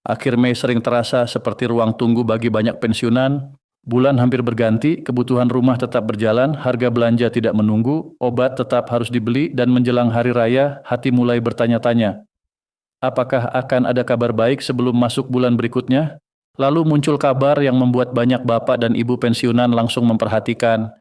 Akhir Mei sering terasa seperti ruang tunggu bagi banyak pensiunan. Bulan hampir berganti, kebutuhan rumah tetap berjalan, harga belanja tidak menunggu, obat tetap harus dibeli, dan menjelang hari raya, hati mulai bertanya-tanya. Apakah akan ada kabar baik sebelum masuk bulan berikutnya? Lalu muncul kabar yang membuat banyak bapak dan ibu pensiunan langsung memperhatikan.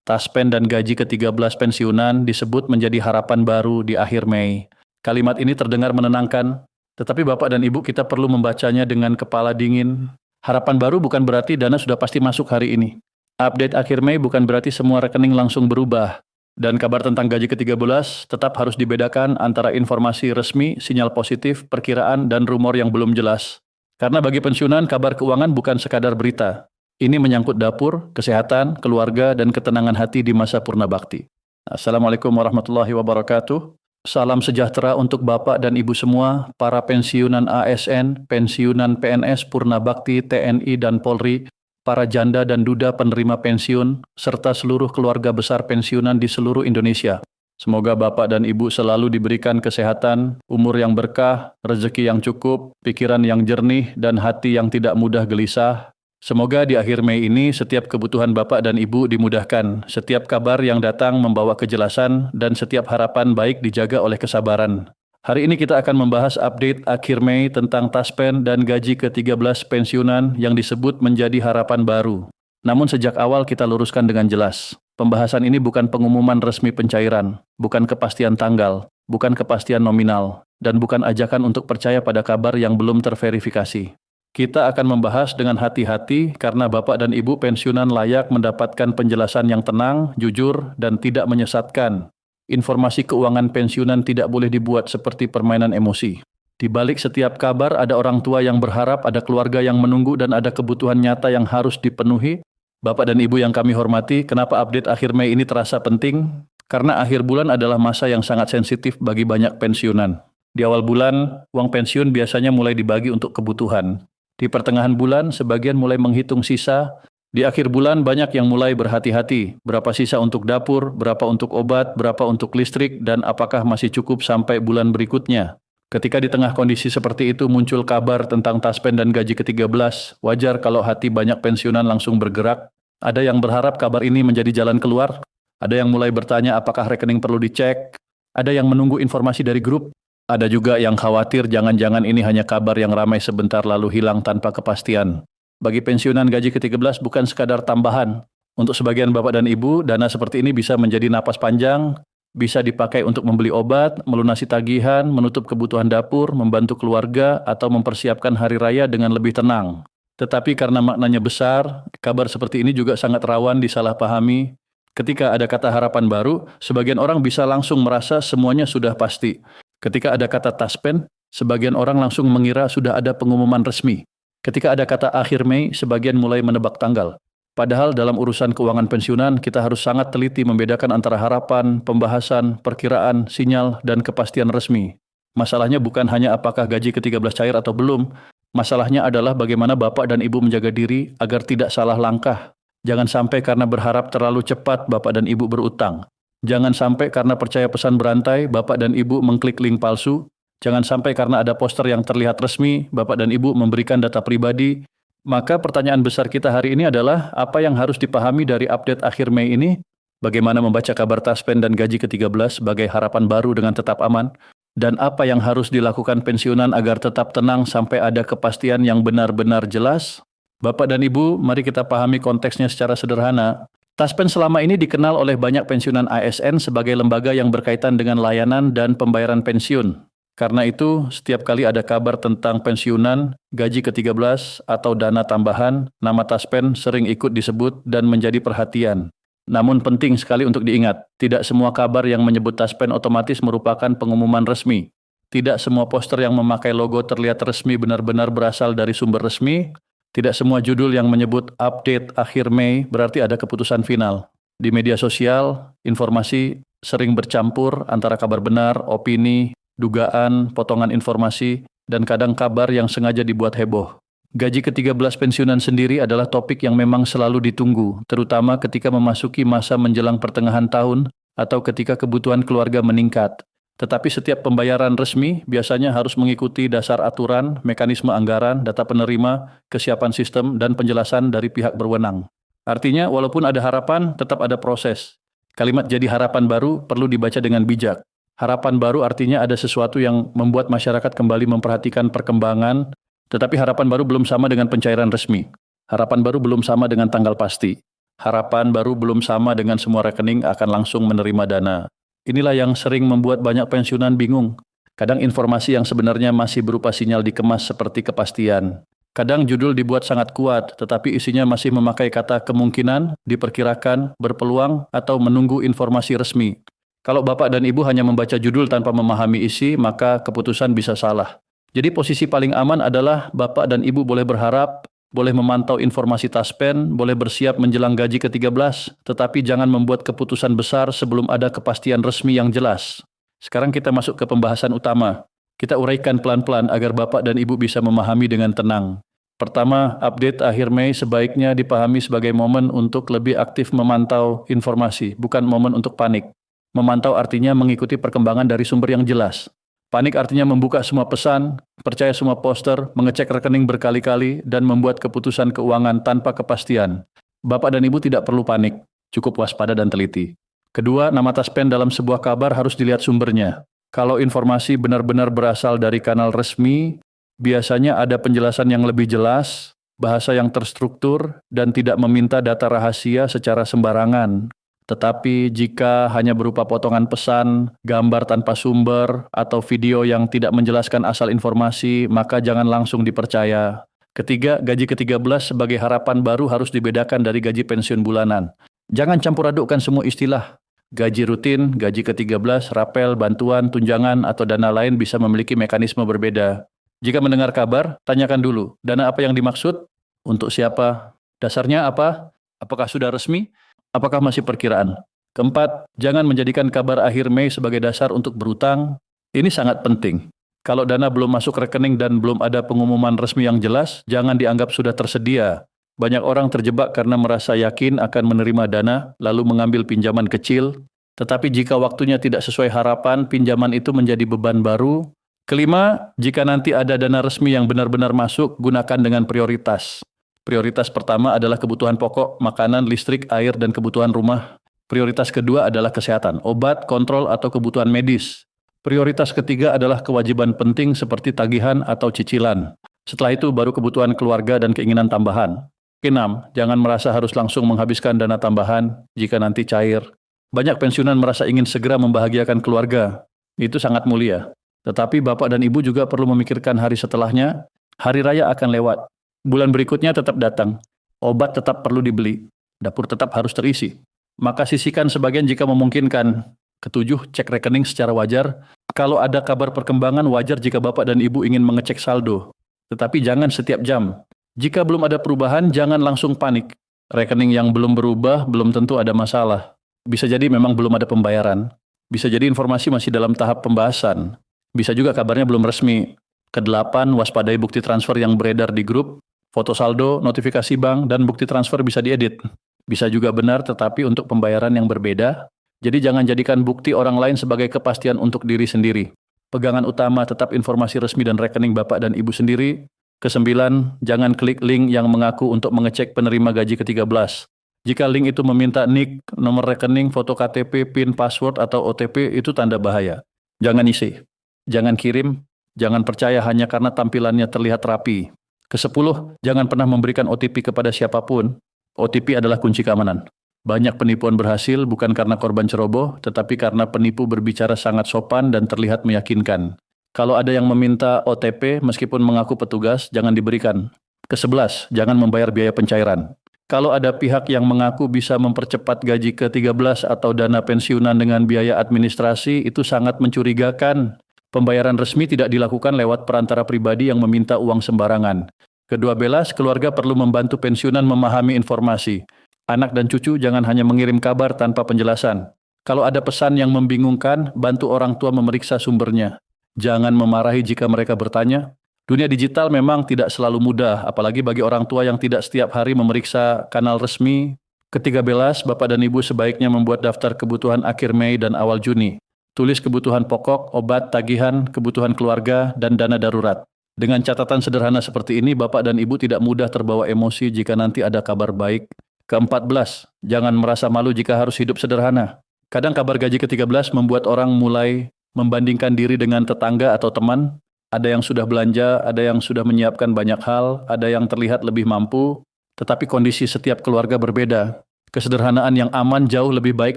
Taspen dan gaji ke-13 pensiunan disebut menjadi harapan baru di akhir Mei. Kalimat ini terdengar menenangkan, tetapi bapak dan ibu kita perlu membacanya dengan kepala dingin. Harapan baru bukan berarti dana sudah pasti masuk hari ini. Update akhir Mei bukan berarti semua rekening langsung berubah. Dan kabar tentang gaji ke-13 tetap harus dibedakan antara informasi resmi, sinyal positif, perkiraan, dan rumor yang belum jelas. Karena bagi pensiunan, kabar keuangan bukan sekadar berita. Ini menyangkut dapur, kesehatan, keluarga, dan ketenangan hati di masa purna bakti. Assalamualaikum warahmatullahi wabarakatuh. Salam sejahtera untuk Bapak dan Ibu semua, para pensiunan ASN, pensiunan PNS, Purna Bakti, TNI, dan Polri, para janda dan duda penerima pensiun, serta seluruh keluarga besar pensiunan di seluruh Indonesia. Semoga Bapak dan Ibu selalu diberikan kesehatan, umur yang berkah, rezeki yang cukup, pikiran yang jernih, dan hati yang tidak mudah gelisah. Semoga di akhir Mei ini setiap kebutuhan Bapak dan Ibu dimudahkan, setiap kabar yang datang membawa kejelasan, dan setiap harapan baik dijaga oleh kesabaran. Hari ini kita akan membahas update akhir Mei tentang Taspen dan gaji ke-13 pensiunan yang disebut menjadi harapan baru. Namun sejak awal kita luruskan dengan jelas. Pembahasan ini bukan pengumuman resmi pencairan, bukan kepastian tanggal, bukan kepastian nominal, dan bukan ajakan untuk percaya pada kabar yang belum terverifikasi. Kita akan membahas dengan hati-hati karena Bapak dan Ibu pensiunan layak mendapatkan penjelasan yang tenang, jujur, dan tidak menyesatkan. Informasi keuangan pensiunan tidak boleh dibuat seperti permainan emosi. Di balik setiap kabar ada orang tua yang berharap, ada keluarga yang menunggu, dan ada kebutuhan nyata yang harus dipenuhi. Bapak dan Ibu yang kami hormati, kenapa update akhir Mei ini terasa penting? Karena akhir bulan adalah masa yang sangat sensitif bagi banyak pensiunan. Di awal bulan, uang pensiun biasanya mulai dibagi untuk kebutuhan. Di pertengahan bulan, sebagian mulai menghitung sisa. Di akhir bulan, banyak yang mulai berhati-hati. Berapa sisa untuk dapur, berapa untuk obat, berapa untuk listrik, dan apakah masih cukup sampai bulan berikutnya. Ketika di tengah kondisi seperti itu muncul kabar tentang Taspen dan gaji ke-13, wajar kalau hati banyak pensiunan langsung bergerak. Ada yang berharap kabar ini menjadi jalan keluar. Ada yang mulai bertanya apakah rekening perlu dicek. Ada yang menunggu informasi dari grup. Ada juga yang khawatir jangan-jangan ini hanya kabar yang ramai sebentar lalu hilang tanpa kepastian. Bagi pensiunan gaji ke-13 bukan sekadar tambahan. Untuk sebagian Bapak dan Ibu, dana seperti ini bisa menjadi napas panjang, bisa dipakai untuk membeli obat, melunasi tagihan, menutup kebutuhan dapur, membantu keluarga, atau mempersiapkan hari raya dengan lebih tenang. Tetapi karena maknanya besar, kabar seperti ini juga sangat rawan disalahpahami. Ketika ada kata harapan baru, sebagian orang bisa langsung merasa semuanya sudah pasti. Ketika ada kata Taspen, sebagian orang langsung mengira sudah ada pengumuman resmi. Ketika ada kata akhir Mei, sebagian mulai menebak tanggal. Padahal dalam urusan keuangan pensiunan, kita harus sangat teliti membedakan antara harapan, pembahasan, perkiraan, sinyal, dan kepastian resmi. Masalahnya bukan hanya apakah gaji ke-13 cair atau belum. Masalahnya adalah bagaimana Bapak dan Ibu menjaga diri agar tidak salah langkah. Jangan sampai karena berharap terlalu cepat Bapak dan Ibu berutang. Jangan sampai karena percaya pesan berantai, Bapak dan Ibu mengklik link palsu. Jangan sampai karena ada poster yang terlihat resmi, Bapak dan Ibu memberikan data pribadi. Maka pertanyaan besar kita hari ini adalah, apa yang harus dipahami dari update akhir Mei ini? Bagaimana membaca kabar Taspen dan gaji ke-13 sebagai harapan baru dengan tetap aman? Dan apa yang harus dilakukan pensiunan agar tetap tenang sampai ada kepastian yang benar-benar jelas? Bapak dan Ibu, mari kita pahami konteksnya secara sederhana. Taspen selama ini dikenal oleh banyak pensiunan ASN sebagai lembaga yang berkaitan dengan layanan dan pembayaran pensiun. Karena itu, setiap kali ada kabar tentang pensiunan, gaji ke-13, atau dana tambahan, nama Taspen sering ikut disebut dan menjadi perhatian. Namun penting sekali untuk diingat, tidak semua kabar yang menyebut Taspen otomatis merupakan pengumuman resmi. Tidak semua poster yang memakai logo terlihat resmi benar-benar berasal dari sumber resmi. Tidak semua judul yang menyebut update akhir Mei berarti ada keputusan final. Di media sosial, informasi sering bercampur antara kabar benar, opini, dugaan, potongan informasi, dan kadang kabar yang sengaja dibuat heboh. Gaji ke-13 pensiunan sendiri adalah topik yang memang selalu ditunggu, terutama ketika memasuki masa menjelang pertengahan tahun atau ketika kebutuhan keluarga meningkat. Tetapi setiap pembayaran resmi biasanya harus mengikuti dasar aturan, mekanisme anggaran, data penerima, kesiapan sistem, dan penjelasan dari pihak berwenang. Artinya, walaupun ada harapan, tetap ada proses. Kalimat "jadi harapan baru" perlu dibaca dengan bijak. Harapan baru artinya ada sesuatu yang membuat masyarakat kembali memperhatikan perkembangan, tetapi harapan baru belum sama dengan pencairan resmi. Harapan baru belum sama dengan tanggal pasti. Harapan baru belum sama dengan semua rekening akan langsung menerima dana. Inilah yang sering membuat banyak pensiunan bingung. Kadang informasi yang sebenarnya masih berupa sinyal dikemas seperti kepastian. Kadang judul dibuat sangat kuat, tetapi isinya masih memakai kata kemungkinan, diperkirakan, berpeluang, atau menunggu informasi resmi. Kalau Bapak dan Ibu hanya membaca judul tanpa memahami isi, maka keputusan bisa salah. Jadi posisi paling aman adalah Bapak dan Ibu boleh berharap, boleh memantau informasi taspen, boleh bersiap menjelang gaji ke-13, tetapi jangan membuat keputusan besar sebelum ada kepastian resmi yang jelas. Sekarang kita masuk ke pembahasan utama. Kita uraikan pelan-pelan agar Bapak dan Ibu bisa memahami dengan tenang. Pertama, update akhir Mei sebaiknya dipahami sebagai momen untuk lebih aktif memantau informasi, bukan momen untuk panik. Memantau artinya mengikuti perkembangan dari sumber yang jelas. Panik artinya membuka semua pesan, percaya semua poster, mengecek rekening berkali-kali, dan membuat keputusan keuangan tanpa kepastian. Bapak dan Ibu tidak perlu panik, cukup waspada dan teliti. Kedua, nama taspen dalam sebuah kabar harus dilihat sumbernya. Kalau informasi benar-benar berasal dari kanal resmi, biasanya ada penjelasan yang lebih jelas, bahasa yang terstruktur, dan tidak meminta data rahasia secara sembarangan. Tetapi jika hanya berupa potongan pesan, gambar tanpa sumber, atau video yang tidak menjelaskan asal informasi, maka jangan langsung dipercaya. Ketiga, gaji ke-13 sebagai harapan baru harus dibedakan dari gaji pensiun bulanan. Jangan campur adukkan semua istilah. Gaji rutin, gaji ke-13, rapel, bantuan, tunjangan, atau dana lain bisa memiliki mekanisme berbeda. Jika mendengar kabar, tanyakan dulu, dana apa yang dimaksud? Untuk siapa? Dasarnya apa? Apakah sudah resmi? Apakah masih perkiraan? Keempat, jangan menjadikan kabar akhir Mei sebagai dasar untuk berutang. Ini sangat penting. Kalau dana belum masuk rekening dan belum ada pengumuman resmi yang jelas, jangan dianggap sudah tersedia. Banyak orang terjebak karena merasa yakin akan menerima dana, lalu mengambil pinjaman kecil. Tetapi jika waktunya tidak sesuai harapan, pinjaman itu menjadi beban baru. Kelima, jika nanti ada dana resmi yang benar-benar masuk, gunakan dengan prioritas. Prioritas pertama adalah kebutuhan pokok, makanan, listrik, air, dan kebutuhan rumah. Prioritas kedua adalah kesehatan, obat, kontrol, atau kebutuhan medis. Prioritas ketiga adalah kewajiban penting seperti tagihan atau cicilan. Setelah itu baru kebutuhan keluarga dan keinginan tambahan. Keenam, jangan merasa harus langsung menghabiskan dana tambahan jika nanti cair. Banyak pensiunan merasa ingin segera membahagiakan keluarga. Itu sangat mulia. Tetapi Bapak dan Ibu juga perlu memikirkan hari setelahnya. Hari raya akan lewat. Bulan berikutnya tetap datang, obat tetap perlu dibeli, dapur tetap harus terisi. Maka sisihkan sebagian jika memungkinkan. Ketujuh, cek rekening secara wajar. Kalau ada kabar perkembangan, wajar jika Bapak dan Ibu ingin mengecek saldo. Tetapi jangan setiap jam. Jika belum ada perubahan, jangan langsung panik. Rekening yang belum berubah belum tentu ada masalah. Bisa jadi memang belum ada pembayaran. Bisa jadi informasi masih dalam tahap pembahasan. Bisa juga kabarnya belum resmi. Kedelapan, waspadai bukti transfer yang beredar di grup. Foto saldo, notifikasi bank, dan bukti transfer bisa diedit. Bisa juga benar tetapi untuk pembayaran yang berbeda. Jadi jangan jadikan bukti orang lain sebagai kepastian untuk diri sendiri. Pegangan utama tetap informasi resmi dan rekening Bapak dan Ibu sendiri. Kesembilan, jangan klik link yang mengaku untuk mengecek penerima gaji ke-13. Jika link itu meminta NIK, nomor rekening, foto KTP, PIN, password, atau OTP, itu tanda bahaya. Jangan isi. Jangan kirim. Jangan percaya hanya karena tampilannya terlihat rapi. Kesepuluh, jangan pernah memberikan OTP kepada siapapun. OTP adalah kunci keamanan. Banyak penipuan berhasil bukan karena korban ceroboh, tetapi karena penipu berbicara sangat sopan dan terlihat meyakinkan. Kalau ada yang meminta OTP meskipun mengaku petugas, jangan diberikan. Ke-11, jangan membayar biaya pencairan. Kalau ada pihak yang mengaku bisa mempercepat gaji ke-13 atau dana pensiunan dengan biaya administrasi, itu sangat mencurigakan. Pembayaran resmi tidak dilakukan lewat perantara pribadi yang meminta uang sembarangan. Kedua belas, keluarga perlu membantu pensiunan memahami informasi. Anak dan cucu jangan hanya mengirim kabar tanpa penjelasan. Kalau ada pesan yang membingungkan, bantu orang tua memeriksa sumbernya. Jangan memarahi jika mereka bertanya. Dunia digital memang tidak selalu mudah, apalagi bagi orang tua yang tidak setiap hari memeriksa kanal resmi. Ke-13, Bapak dan Ibu sebaiknya membuat daftar kebutuhan akhir Mei dan awal Juni. Tulis kebutuhan pokok, obat, tagihan, kebutuhan keluarga, dan dana darurat. Dengan catatan sederhana seperti ini, Bapak dan Ibu tidak mudah terbawa emosi jika nanti ada kabar baik. Ke-14, jangan merasa malu jika harus hidup sederhana. Kadang kabar gaji ke-13 membuat orang mulai membandingkan diri dengan tetangga atau teman. Ada yang sudah belanja, ada yang sudah menyiapkan banyak hal, ada yang terlihat lebih mampu, tetapi kondisi setiap keluarga berbeda. Kesederhanaan yang aman jauh lebih baik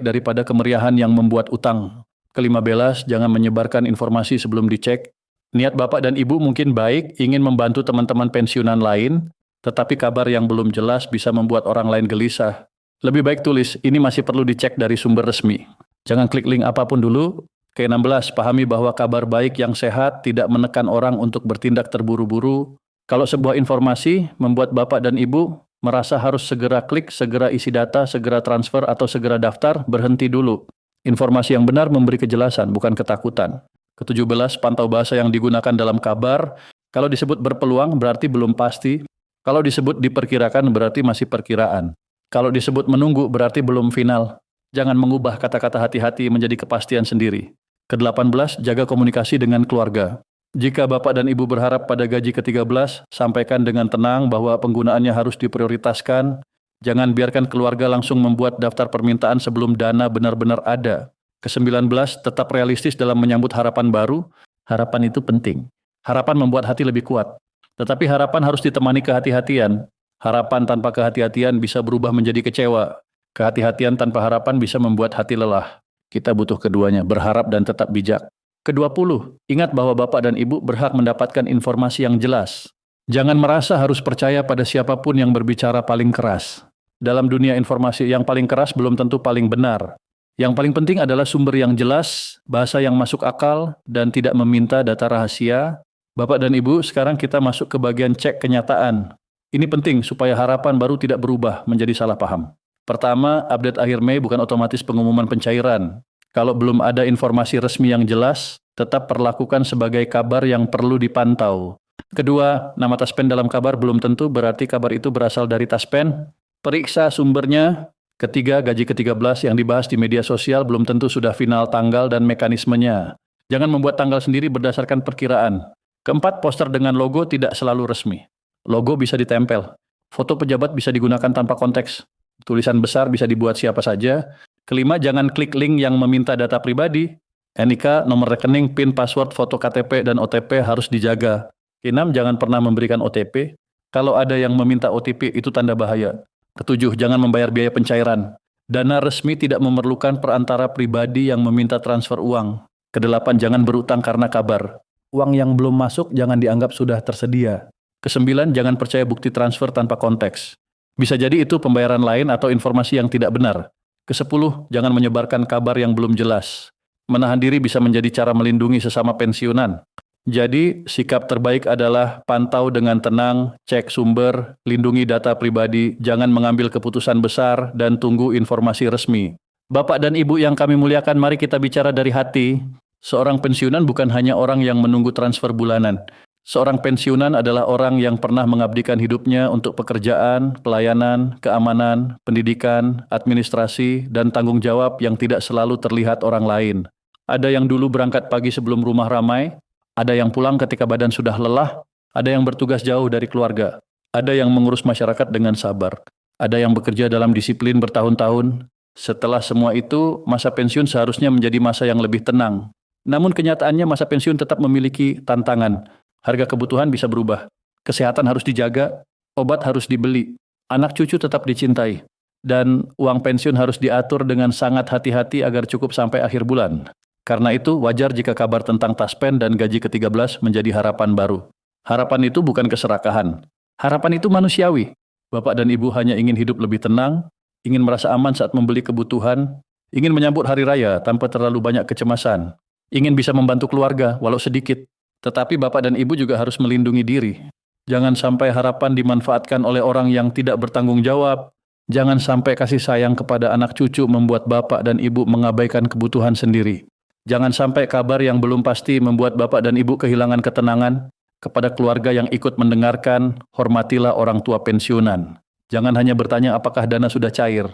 daripada kemeriahan yang membuat utang. Ke-15, jangan menyebarkan informasi sebelum dicek. Niat Bapak dan Ibu mungkin baik, ingin membantu teman-teman pensiunan lain, tetapi kabar yang belum jelas bisa membuat orang lain gelisah. Lebih baik tulis, ini masih perlu dicek dari sumber resmi. Jangan klik link apapun dulu. Ke-16, pahami bahwa kabar baik yang sehat tidak menekan orang untuk bertindak terburu-buru. Kalau sebuah informasi membuat Bapak dan Ibu merasa harus segera klik, segera isi data, segera transfer, atau segera daftar, berhenti dulu. Informasi yang benar memberi kejelasan, bukan ketakutan. Ke-17, pantau bahasa yang digunakan dalam kabar. Kalau disebut berpeluang, berarti belum pasti. Kalau disebut diperkirakan, berarti masih perkiraan. Kalau disebut menunggu, berarti belum final. Jangan mengubah kata-kata hati-hati menjadi kepastian sendiri. Ke-18, jaga komunikasi dengan keluarga. Jika Bapak dan Ibu berharap pada gaji ke-13, sampaikan dengan tenang bahwa penggunaannya harus diprioritaskan. Jangan biarkan keluarga langsung membuat daftar permintaan sebelum dana benar-benar ada. Ke-19, tetap realistis dalam menyambut harapan baru. Harapan itu penting. Harapan membuat hati lebih kuat. Tetapi harapan harus ditemani kehati-hatian. Harapan tanpa kehati-hatian bisa berubah menjadi kecewa. Kehati-hatian tanpa harapan bisa membuat hati lelah. Kita butuh keduanya, berharap dan tetap bijak. Ke-20, ingat bahwa Bapak dan Ibu berhak mendapatkan informasi yang jelas. Jangan merasa harus percaya pada siapapun yang berbicara paling keras. Dalam dunia informasi, yang paling keras belum tentu paling benar. Yang paling penting adalah sumber yang jelas, bahasa yang masuk akal, dan tidak meminta data rahasia. Bapak dan Ibu, sekarang kita masuk ke bagian cek kenyataan. Ini penting supaya harapan baru tidak berubah menjadi salah paham. Pertama, update akhir Mei bukan otomatis pengumuman pencairan. Kalau belum ada informasi resmi yang jelas, tetap perlakukan sebagai kabar yang perlu dipantau. Kedua, nama taspen dalam kabar belum tentu berarti kabar itu berasal dari taspen. Periksa sumbernya. Ketiga, gaji ke-13 yang dibahas di media sosial belum tentu sudah final tanggal dan mekanismenya. Jangan membuat tanggal sendiri berdasarkan perkiraan. Keempat, poster dengan logo tidak selalu resmi. Logo bisa ditempel. Foto pejabat bisa digunakan tanpa konteks. Tulisan besar bisa dibuat siapa saja. Kelima, jangan klik link yang meminta data pribadi. NIK, nomor rekening, PIN, password, foto KTP, dan OTP harus dijaga. Keenam, jangan pernah memberikan OTP. Kalau ada yang meminta OTP, itu tanda bahaya. Ketujuh, jangan membayar biaya pencairan. Dana resmi tidak memerlukan perantara pribadi yang meminta transfer uang. Kedelapan, jangan berutang karena kabar. Uang yang belum masuk jangan dianggap sudah tersedia. Kesembilan, jangan percaya bukti transfer tanpa konteks. Bisa jadi itu pembayaran lain atau informasi yang tidak benar. Kesepuluh, jangan menyebarkan kabar yang belum jelas. Menahan diri bisa menjadi cara melindungi sesama pensiunan. Jadi, sikap terbaik adalah pantau dengan tenang, cek sumber, lindungi data pribadi, jangan mengambil keputusan besar, dan tunggu informasi resmi. Bapak dan Ibu yang kami muliakan, mari kita bicara dari hati. Seorang pensiunan bukan hanya orang yang menunggu transfer bulanan. Seorang pensiunan adalah orang yang pernah mengabdikan hidupnya untuk pekerjaan, pelayanan, keamanan, pendidikan, administrasi, dan tanggung jawab yang tidak selalu terlihat orang lain. Ada yang dulu berangkat pagi sebelum rumah ramai, ada yang pulang ketika badan sudah lelah, ada yang bertugas jauh dari keluarga, ada yang mengurus masyarakat dengan sabar, ada yang bekerja dalam disiplin bertahun-tahun. Setelah semua itu, masa pensiun seharusnya menjadi masa yang lebih tenang. Namun kenyataannya masa pensiun tetap memiliki tantangan. Harga kebutuhan bisa berubah, kesehatan harus dijaga, obat harus dibeli, anak cucu tetap dicintai, dan uang pensiun harus diatur dengan sangat hati-hati agar cukup sampai akhir bulan. Karena itu, wajar jika kabar tentang taspen dan gaji ke-13 menjadi harapan baru. Harapan itu bukan keserakahan. Harapan itu manusiawi. Bapak dan Ibu hanya ingin hidup lebih tenang, ingin merasa aman saat membeli kebutuhan, ingin menyambut hari raya tanpa terlalu banyak kecemasan, ingin bisa membantu keluarga walau sedikit. Tetapi Bapak dan Ibu juga harus melindungi diri. Jangan sampai harapan dimanfaatkan oleh orang yang tidak bertanggung jawab. Jangan sampai kasih sayang kepada anak cucu membuat Bapak dan Ibu mengabaikan kebutuhan sendiri. Jangan sampai kabar yang belum pasti membuat Bapak dan Ibu kehilangan ketenangan. Kepada keluarga yang ikut mendengarkan, hormatilah orang tua pensiunan. Jangan hanya bertanya apakah dana sudah cair.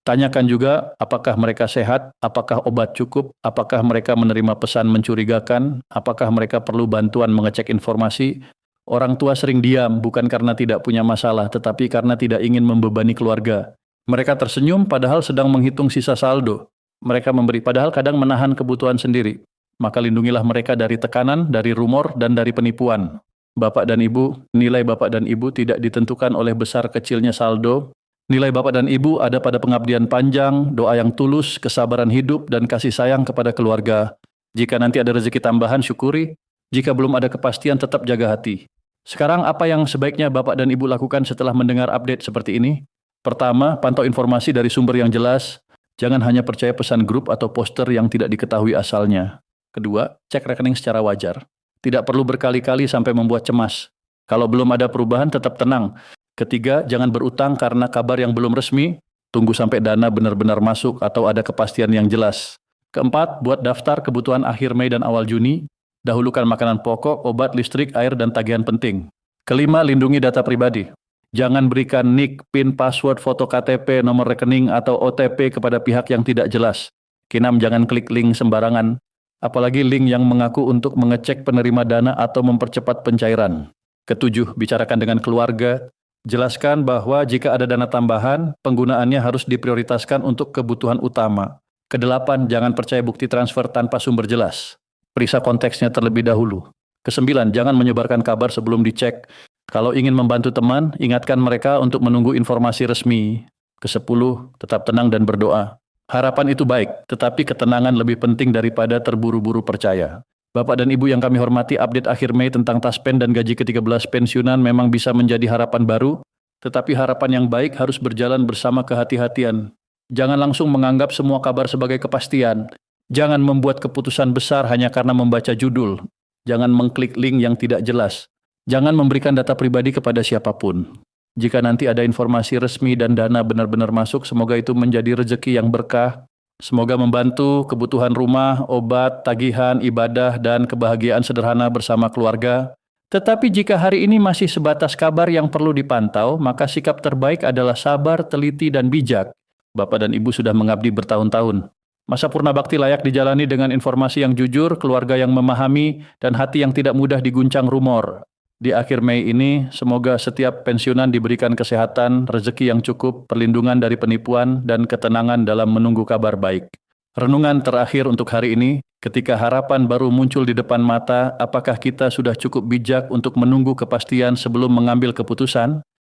Tanyakan juga apakah mereka sehat, apakah obat cukup, apakah mereka menerima pesan mencurigakan, apakah mereka perlu bantuan mengecek informasi. Orang tua sering diam bukan karena tidak punya masalah, tetapi karena tidak ingin membebani keluarga. Mereka tersenyum padahal sedang menghitung sisa saldo. Mereka memberi padahal kadang menahan kebutuhan sendiri. Maka lindungilah mereka dari tekanan, dari rumor, dan dari penipuan. Bapak dan Ibu, nilai Bapak dan Ibu tidak ditentukan oleh besar kecilnya saldo. Nilai Bapak dan Ibu ada pada pengabdian panjang, doa yang tulus, kesabaran hidup, dan kasih sayang kepada keluarga. Jika nanti ada rezeki tambahan, syukuri. Jika belum ada kepastian, tetap jaga hati. Sekarang apa yang sebaiknya Bapak dan Ibu lakukan setelah mendengar update seperti ini? Pertama, pantau informasi dari sumber yang jelas. Jangan hanya percaya pesan grup atau poster yang tidak diketahui asalnya. Kedua, cek rekening secara wajar. Tidak perlu berkali-kali sampai membuat cemas. Kalau belum ada perubahan, tetap tenang. Ketiga, jangan berutang karena kabar yang belum resmi. Tunggu sampai dana benar-benar masuk atau ada kepastian yang jelas. Keempat, buat daftar kebutuhan akhir Mei dan awal Juni. Dahulukan makanan pokok, obat, listrik, air, dan tagihan penting. Kelima, lindungi data pribadi. Jangan berikan NIK, PIN, password, foto KTP, nomor rekening, atau OTP kepada pihak yang tidak jelas. Keenam, jangan klik link sembarangan. Apalagi link yang mengaku untuk mengecek penerima dana atau mempercepat pencairan. Ketujuh, bicarakan dengan keluarga. Jelaskan bahwa jika ada dana tambahan, penggunaannya harus diprioritaskan untuk kebutuhan utama. Kedelapan, jangan percaya bukti transfer tanpa sumber jelas. Periksa konteksnya terlebih dahulu. Kesembilan, jangan menyebarkan kabar sebelum dicek. Kalau ingin membantu teman, ingatkan mereka untuk menunggu informasi resmi. Kesepuluh, tetap tenang dan berdoa. Harapan itu baik, tetapi ketenangan lebih penting daripada terburu-buru percaya. Bapak dan Ibu yang kami hormati, update akhir Mei tentang taspen dan gaji ke-13 pensiunan memang bisa menjadi harapan baru, tetapi harapan yang baik harus berjalan bersama kehati-hatian. Jangan langsung menganggap semua kabar sebagai kepastian. Jangan membuat keputusan besar hanya karena membaca judul. Jangan mengklik link yang tidak jelas. Jangan memberikan data pribadi kepada siapapun. Jika nanti ada informasi resmi dan dana benar-benar masuk, semoga itu menjadi rezeki yang berkah. Semoga membantu kebutuhan rumah, obat, tagihan, ibadah, dan kebahagiaan sederhana bersama keluarga. Tetapi jika hari ini masih sebatas kabar yang perlu dipantau, maka sikap terbaik adalah sabar, teliti, dan bijak. Bapak dan Ibu sudah mengabdi bertahun-tahun. Masa purna bakti layak dijalani dengan informasi yang jujur, keluarga yang memahami, dan hati yang tidak mudah diguncang rumor. Di akhir Mei ini, semoga setiap pensiunan diberikan kesehatan, rezeki yang cukup, perlindungan dari penipuan, dan ketenangan dalam menunggu kabar baik. Renungan terakhir untuk hari ini, ketika harapan baru muncul di depan mata, apakah kita sudah cukup bijak untuk menunggu kepastian sebelum mengambil keputusan?